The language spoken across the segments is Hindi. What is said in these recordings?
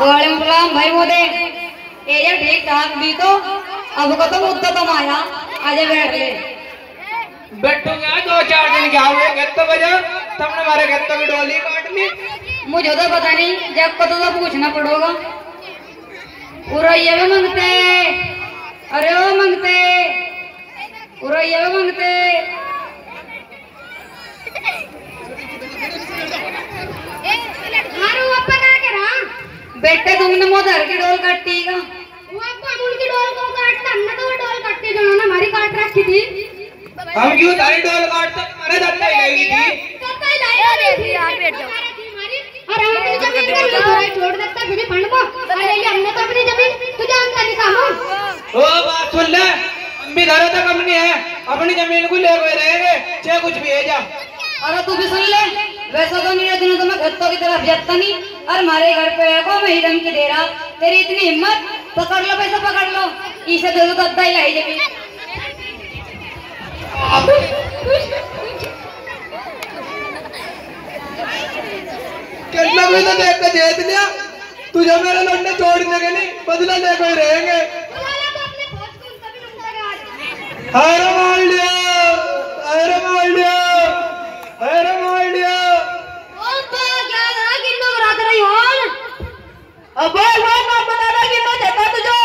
वालेकुम सलाम भाई मोदे एरिया ठीक ठाक भी तो अब को तो मुद्दा तो माया आजे बैठ ले बैठूंगा 2-4 दिन क्या हुए गत्तो बजा तुमने हमारे गत्तो की डोली काट ली। मुझे तो पता नहीं जब को तो पूछना पड़ेगा। उरैया भी मांगते अरे वो मांगते उरैया भी मांगते मारो अप्पा का के रहा बेटे तुमने मोदर की डोल काटी का वो अप्पा अमूल की डोल को काटता हमने तो वो डोल काटती जो ना हमारी काट रखी थी। हम क्यों तारी डोल काटते तुम्हारे दत्ता ही लगी थी दत्ता ही लाई थी यार बैठ जाओ और हमने जमीन कर ली छोड़ देता फिर फंड को अरे ये हमने तो अपनी जमीन तू जानता नहीं सामू ओ बात सुन ले अम्मी घर तक अपनी है अपनी जमीन को ले गए रहेंगे चाहे कुछ भी है जा। अरे तू भी सुन ले वैसा तो नहीं दिनों तो मैं गत्तों की तरफ जाता नहीं और हमारे घर पे है को मैं ही धमकी दे रहा तेरी इतनी हिम्मत पकड़ लो पैसा पकड़ लो इसे दे दो तो अद्धा ही लाई जमीन। कितना भी तो देख के जीत लिया तुझे मेरे लड़ने छोड़ने के नहीं बदला ले गए रहेंगे। अरे मार लिया अरे मार लिया अरे मार लिया अब नाम बताना कितना देता तुझे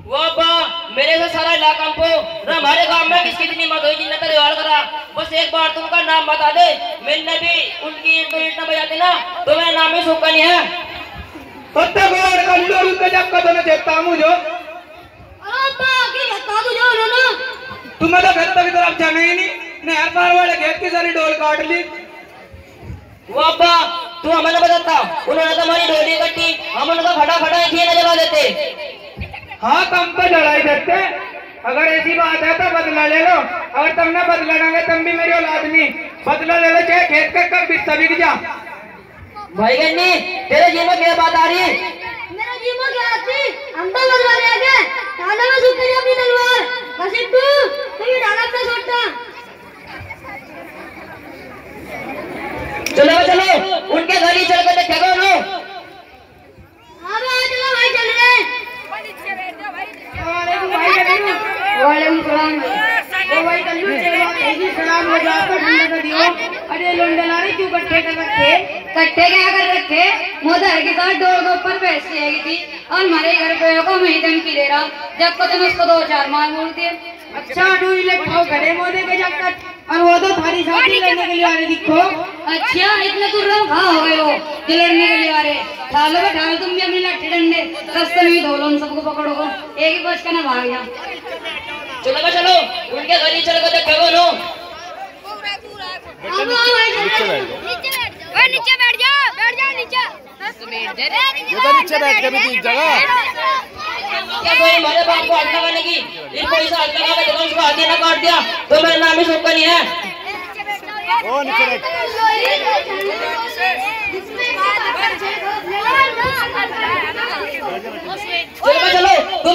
वो अब्बा मेरे से सारा इलाका को हमारे गांव में किसकी इतनी मत हुई जिन्हें तेरे वाल करा बस एक बार तुमका नाम बता दे मैंने भी उनकी ईंट न बजाते ना तो मेरा नाम ही सूखा नहीं है। पत्ते गोड़ कल्लो रुके जब का तो मैं देखता हूं जो अब्बा के बता तू जो ना तुम्हें तो खेत की तरफ जाना ही नहीं नहर पार वाले खेत की सारी डोल काट ली। वो अब्बा तू हमें बताता उन्होंने तो हमारी डोली कट्टी हम उनको फटाफट खीर न जला देते। हाँ तुम तो जलाई देते अगर ऐसी बात है तो बदला ले लो अगर तुमने बदला ना तुम भी मेरी औलाद नहीं बदला ले लो चाहे खेत का कब बिस्सा बिक जा। भाई गन्नी तेरे जी में क्या बात आ रही है? मेरा जी में क्या आती हम तो बदला ले गए डाला में सूख गई अपनी तलवार बस तू ये डाला पे छोड़ता चलो चलो उनके घर ही चल कर देखो नो। हां भाई चलो भाई चल रहे वालेकुम सलाम ओ भाई कल्लू चलो ऐसी सलाम हो जाओ तो ठंडा कर दियो। अरे लोंडलारे क्यों कट्टे कर रखे कट्टे क्या कर रखे मोदर के साथ डोर के ऊपर पैसे आई थी और हमारे घर पे को मैं धमकी दे रहा जब को तुम उसको 2-4 मार बोल दिए। अच्छा डोरी लेके घरे मोदे के जक्कत और वो तो थारी साथी लड़ने के लिए आ रहे दिखो। अच्छा इतने तुर्रम खा हो गए हो जो लड़ने के लिए आ रहे ठालो ठालो तुम भी अपने लाठी डंडे रास्ते में ही धो लो उन सबको पकड़ो को एक ही बस का ना भाग जा। चलो चलो उनके घर ही चल कर देखो नो। नीचे बैठ जाओ नीचे ये तो नीचे बैठ के भी तीन जगह क्या कोई हमारे बाप को हाथ लगाने की इनको इस हाथ लगा के देखो उसको हाथ ना काट दिया तो मेरा नाम ही सूखा नहीं है। ओ नीचे बैठ चलो तुम